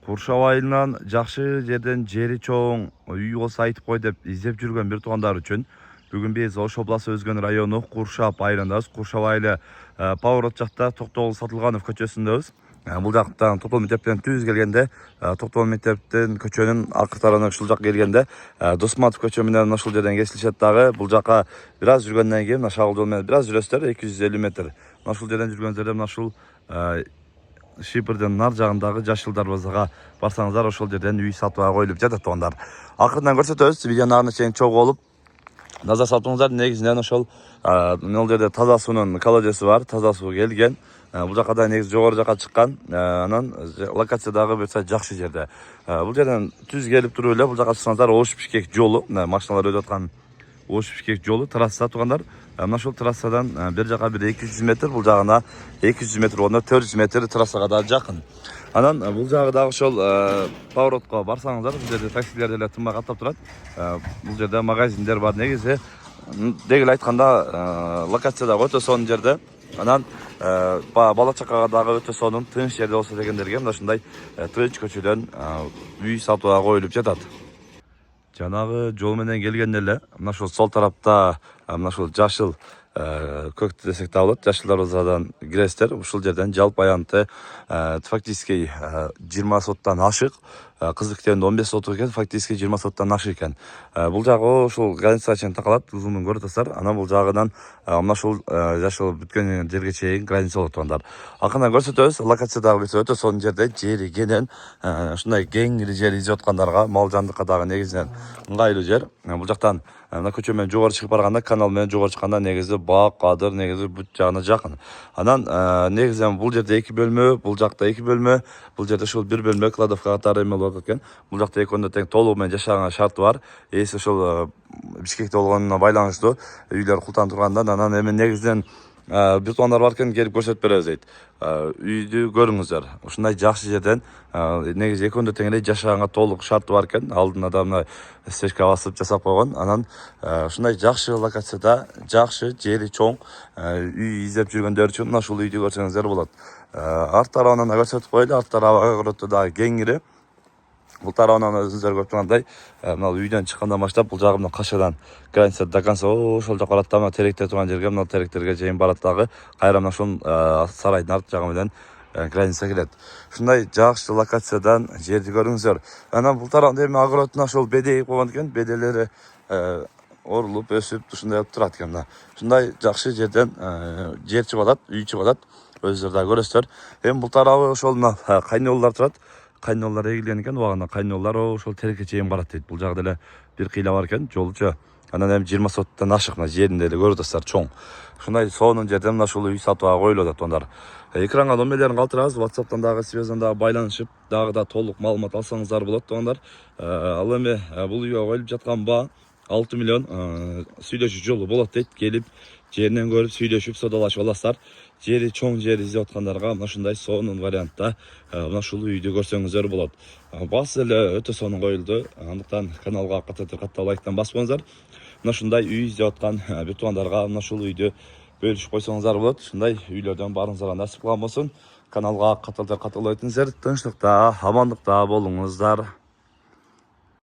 Куршап айылынан жакшы жерден жери чоң үй болсо айтып кой деп издеп жүргөн бир туугандар үчүн бүгүн биз Ош областы Өзгөн району Куршап айылындабыз. Куршап айылы поворот жакта Токтогул Сатылганов көчөсүндөбүз. Бул жактан Токтогул мектептен түз келгенде, Токтогул мектептин көчөнүн аркы тарабына ушул жакка келгенде Досматов көчө менен ушул жерден кесилишет дагы. Бул жакка бир аз жүргөндөн кийин шагыл жол менен бир аз жүрөсүздөр, 250 метр. Ушул жерден жүргөнүңүздөрдө мына ушул Шипирдин нар жагындагы жашыл дарбазага барсаңыздар, ошол жерден үй сатууга коюлуп жатат туугандар. Акырынан көрсөтөбүз, видеонун арына чейин чогуу болуп назар салтыңыздар. Негизинен ошол мына жерде таза суунун колодеси бар, таза суу келген. Бул жакка да негизи жогору жакка чыккан. Анан локация дагы буюрса жакшы жерде. Бул жерден түз келип туруп эле бул жакка чыксаңыздар, Ош Бишкек жолу, машиналар өтүп аткан Ош Бишкек жолу трасса туугандар. Мына ошол трассадан бир жака бир 200 метр, бул жагына 200 метр болгондо 400 метр трассага да жакын. Анан бул жагы дагы ошол поворотко барсаңыздар, бул жерде таксилер деле тынбай каттап турат. Бул жерде магазиндер бар. Негизи дегеле айтканда локация дагы өтө сонун жерде. Анан бала чакага дагы өтө сонун тынч жерде болсо дегендерге мына ушундай тынч көчөдөн үй сатууга коюлуп жатат. Жанагы жол менен келгенде эле мына ушул сол тарапта мына ушул жашыл көк десек да болот, жашыл дарбазадан киресиздер. Ушул жерден жалпы аянты фактически 20 соттан ашык, кызык китебинде 15 сот экен, фактически 20 соттан ашык экен. Бул жагы ушул границага чейин такалат, узунун көрүп атасыздар. Анан бул жагынан мына ушул жашыл бүткөн жерге чейин граница болот туугандар. Акырынан көрсөтөбүз, локация дагы өтө сонун жерде, жери кенен, ушундай кеңири жер изеп аткандарга, мал жандыкка дагы негизинен ыңгайлуу жер. Бул жактан мына көчө менен жогору чыгып барганда, канал менен жогору чыкканда негизи бак, кадыр негизи бут жагына жакын. Анан негизинен бул жерде 2 бөлмө, бул жакта 2 бөлмө, бул жерде ушул 1 бөлмө кладовка катары эме болот экен. Бул жакта экөөнү тең толугу менен жашаганга шарты бар. Эси ошол Бишкекте болгонуна байланыштуу үйлөр култанып тургандан, анан эми негизинен бир туугандар бар экен, келип көрсөтүп беребиз дейт. Үйдү көрүңүздөр. Ушундай жакшы жерден негизи экөөнү тең эле жашаганга толук шарты бар экен. Алдына да мына стежка басып жасап койгон. Анан ушундай жакшы локацияда, жакшы жери чоң үй издеп жүргөндөр үчүн мына ушул үйдү көрсөңүздөр болот. Арт тарабынан да көрсөтүп коелу. Арт тарабы көрөтө дагы кеңири. Бул тарабынан өзүңүздөр көрүп тургандай, мына үйдөн чыккандан баштап бул жагы менен кашадан граница до конца ошол жака барат да, мына теректер турган жерге, мына теректерге чейин барат дагы. Кайра мына ушул сарайдын арт жагы менен граница келет. Ушундай жакшы локациядан жерди көрүңүздөр. Анан бул тарабында эми огородуна ошол беде койгон экен, беделери орулуп, өсүп, ушундай болуп турат экен мына. Ушундай жакшы жерден жер чыгып атат, үй чыгып атат. Өзүңөр да көрөсүздөр. Эми бул тарабы ошол мына кайнололор турат. Кайнололор эгилген экен, убагында кайнололор ошол терекке чейин барат дейт. Бул жагда эле бир кыйла бар экен, жолчу. Анан эми 20 соттон ашык, мына жеринде эле көрүп атасыздар, чоң. Ушундай сонун жерден мына ушул үй сатууга коюлуп атат туугандар. Экранга номерлерин калтырабыз, WhatsApp'тан дагы связдан дагы байланышып, дагы да толук маалымат алсаңыздар болот туугандар. Ал эми бул үйгө коюлуп жаткан баа 6 миллион сүйлөшүү жолу болот дейт. Келип жеринен көрүп, сүйлөшүп, содалашып аласыздар. Жери чоң жер издеп аткандарга мына ушундай сонун вариантта мына ушул үйдү көрсөңүздөр болот. Баасы эле өтө сонун коюлду. Андыктан каналга каттап лайктан басып коюңуздар. Мына ушундай үй издеп аткан бир туугандарга мына ушул үйдү бөлүшүп койсоңуздар болот. Ушундай үйлөрдөн баарыңыздарга насип кылган болсун. Каналга каттап өтүңүздөр. Тынчтыкта, амандыкта болуңуздар.